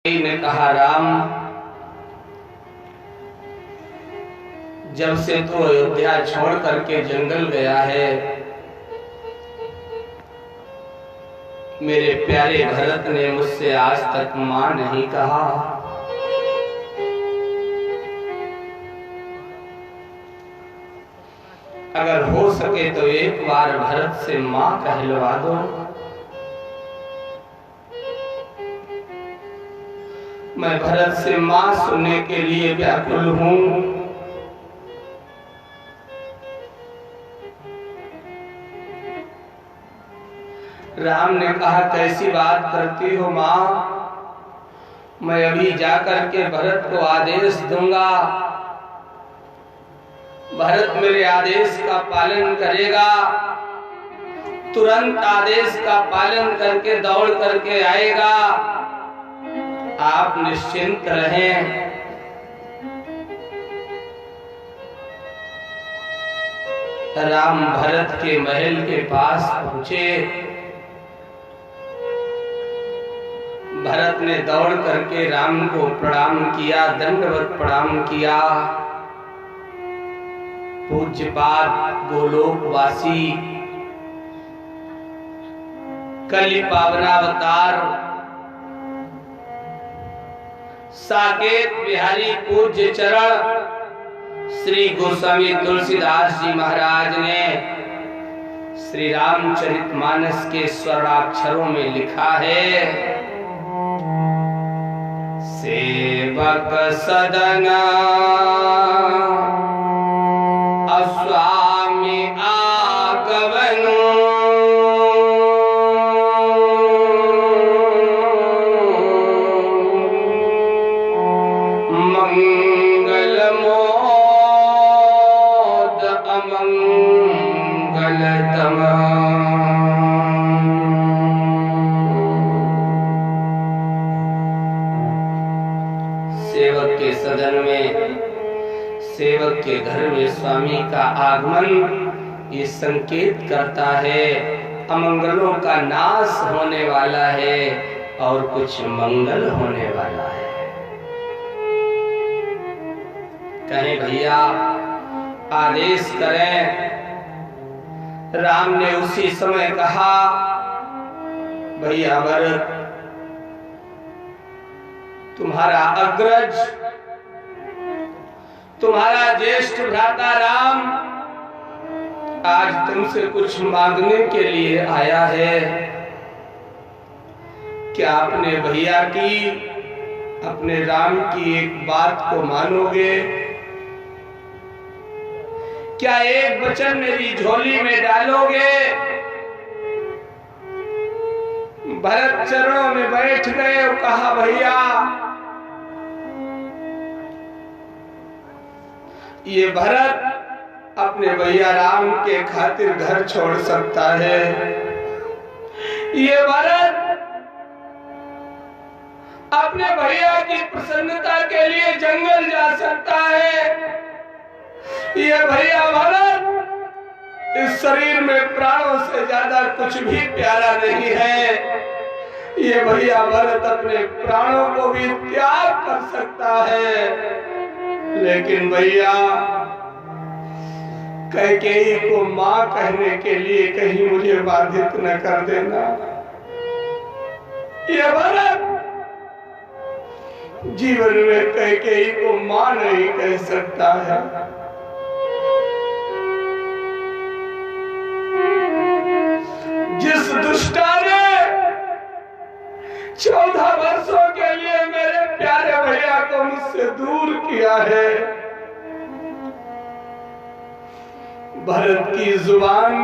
ने कहा, राम, जब से तू अयोध्या छोड़ करके जंगल गया है, मेरे प्यारे भरत ने मुझसे आज तक मां नहीं कहा। अगर हो सके तो एक बार भरत से मां कहलवा दो। मैं भरत से मां सुनने के लिए व्याकुल हूं। राम ने कहा, कैसी बात करती हो मां? मैं अभी जाकर के भरत को आदेश दूंगा। भरत मेरे आदेश का पालन करेगा, तुरंत आदेश का पालन करके दौड़ करके आएगा। आप निश्चिंत रहें। राम भरत के महल के पास पहुंचे। भरत ने दौड़ करके राम को प्रणाम किया, दंडवत प्रणाम किया। पूज्यपाद गोलोकवासी कलि पावनावतार साकेत बिहारी पूज्य चरण श्री गोस्वामी तुलसीदास जी महाराज ने श्री रामचरितमानस के स्वर्णाक्षरों में लिखा है, सेवक सदन अस्वामी आगमनु मंगल मोद अमंगलतम। सेवक के सदन में, सेवक के घर में स्वामी का आगमन ये संकेत करता है अमंगलों का नाश होने वाला है और कुछ मंगल होने वाला है। कहें भैया आदेश करें। राम ने उसी समय कहा, भैया भरत, तुम्हारा अग्रज, तुम्हारा ज्येष्ठ भ्राता राम आज तुमसे कुछ मांगने के लिए आया है। क्या अपने भैया की, अपने राम की एक बात को मानोगे? क्या एक वचन मेरी झोली में डालोगे? भरत चरणों में बैठ गए और कहा, भैया ये भरत अपने भैया राम के खातिर घर छोड़ सकता है। ये भरत अपने भैया की प्रसन्नता के लिए जंगल जा सकता है। ये भैया भरत इस शरीर में प्राणों से ज्यादा कुछ भी प्यारा नहीं है। ये भैया भरत अपने प्राणों को भी त्याग कर सकता है। लेकिन भैया कैकेयी को मां कहने के लिए कहीं मुझे बाधित न कर देना। ये भरत जीवन में कैकेयी को मां नहीं कह सकता है। जिस दुष्टा ने 14 वर्षों के लिए मेरे प्यारे भैया को मुझसे दूर किया है, भरत की जुबान,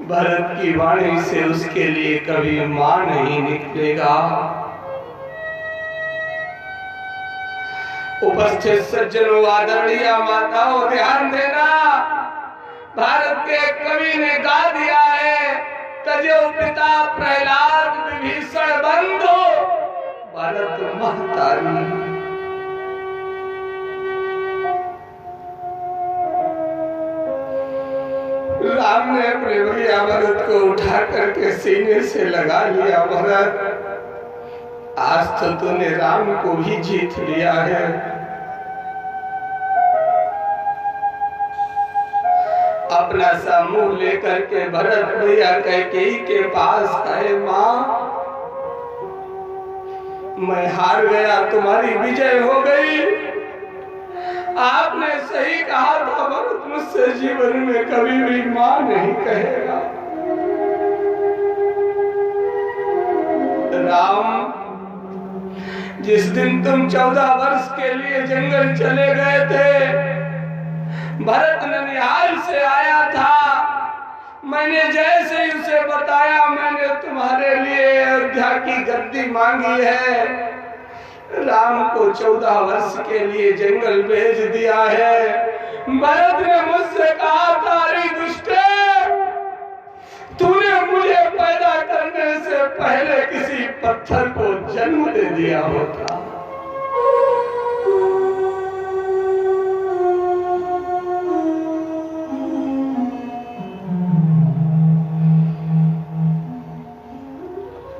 भरत की वाणी से उसके लिए कभी मां नहीं निकलेगा। उपस्थित सज्जनों, आदरणीय माताओं, ध्यान देना। भारत के कवि ने गा दिया है, तजो पिता प्रहलाद विभीषण बंधु भरत महतारी। राम ने अपने भैया भरत को उठा करके सीने से लगा लिया। भरत आज तो तूने राम को भी जीत लिया है। अपना सा मुंह लेकर के भरत भैया कैकेयी के पास आए, माँ मैं हार गया, तुम्हारी विजय हो गई। आपने सही कहा था भरत, मुझसे जीवन में कभी भी माँ नहीं कहेगा। राम, जिस दिन तुम 14 वर्ष के लिए जंगल चले गए थे, भरत ननिहाल से आया था। मैंने जैसे ही उसे बताया, मैंने तुम्हारे लिए अयोध्या की गद्दी मांगी है। राम को 14 वर्ष के लिए जंगल भेज दिया है। भरत ने मुझसे कहा था, अरे दुष्टे, तूने मुझे पैदा करने से पहले किसी पत्थर को जन्म दे दिया होता।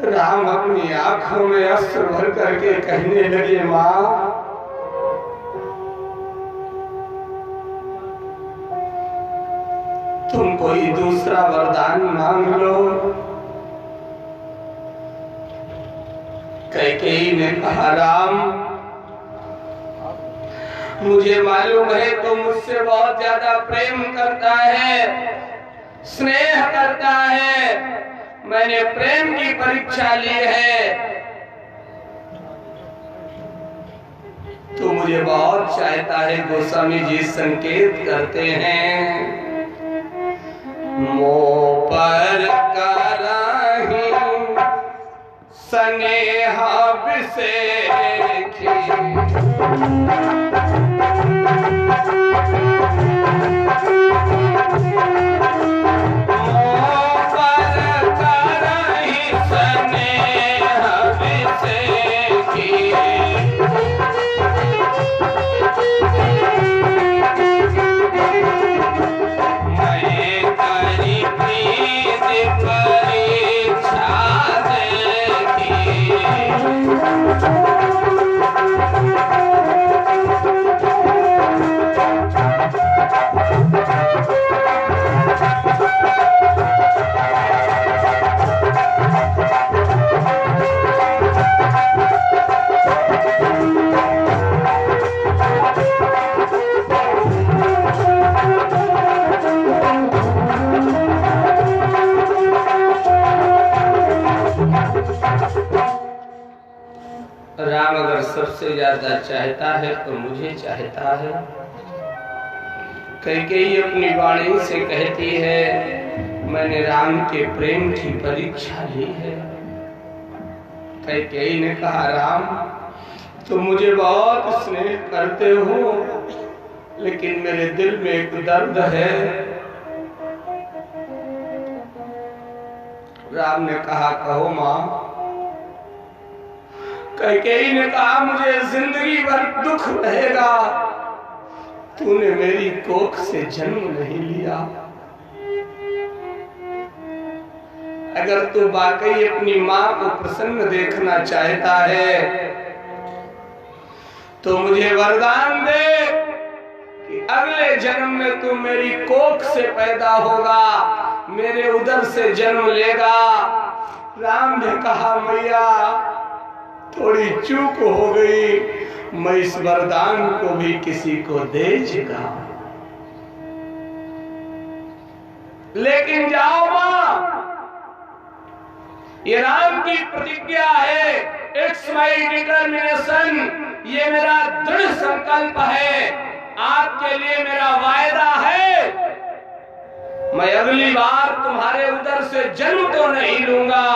राम अपनी आंखों में अश्रु भर करके कहने लगे, माँ तुम कोई दूसरा वरदान मांग लो। कैकेयी ने कहा, राम मुझे मालूम है तो मुझसे बहुत ज्यादा प्रेम करता है, स्नेह करता है। मैंने प्रेम की परीक्षा ली है। तू मुझे बहुत चाहता है। गोस्वामी जी संकेत करते हैं, मोह पर करहि स्नेह बिसेखी, राम अगर सबसे ज्यादा चाहता है तो मुझे चाहता है। कैकेयी अपनी वाणी से कहती है, मैंने राम के प्रेम की परीक्षा ली है। कैकेयी ने कहा, राम तुम मुझे बहुत स्नेह करते हो, लेकिन मेरे दिल में एक दर्द है। राम ने कहा, कहो माँ। कैकेयी ने कहा, मुझे जिंदगी भर दुख रहेगा, तूने मेरी कोख से जन्म नहीं लिया। अगर तू वाकई अपनी माँ को प्रसन्न देखना चाहता है तो मुझे वरदान दे कि अगले जन्म में तू मेरी कोख से पैदा होगा, मेरे उदर से जन्म लेगा। राम ने कहा, मैया थोड़ी चूक हो गई, मैं इस वरदान को भी किसी को दे चुका, लेकिन जाओ मां, ये राम की प्रतिज्ञा है, इट्स माई डिटर्मिनेशन, ये मेरा दृढ़ संकल्प है, आपके लिए मेरा वायदा है, मैं अगली बार तुम्हारे उदर से जन्म तो नहीं लूंगा,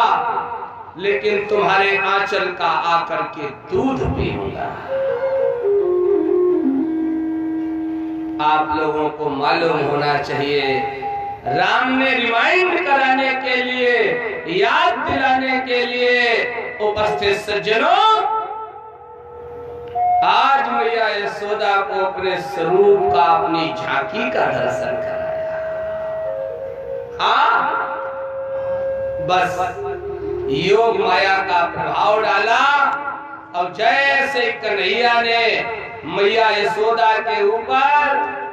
लेकिन तुम्हारे आंचल का आकर के दूध पीऊंगा। आप लोगों को मालूम होना चाहिए, राम ने रिमाइंड कराने के लिए, याद दिलाने के लिए उपस्थित सज्जनों, आज मैया यशोदा को अपने स्वरूप का, अपनी झांकी का दर्शन कराया। बस योग माया का प्रभाव डाला। अब जैसे कन्हैया ने मैया यशोदा के ऊपर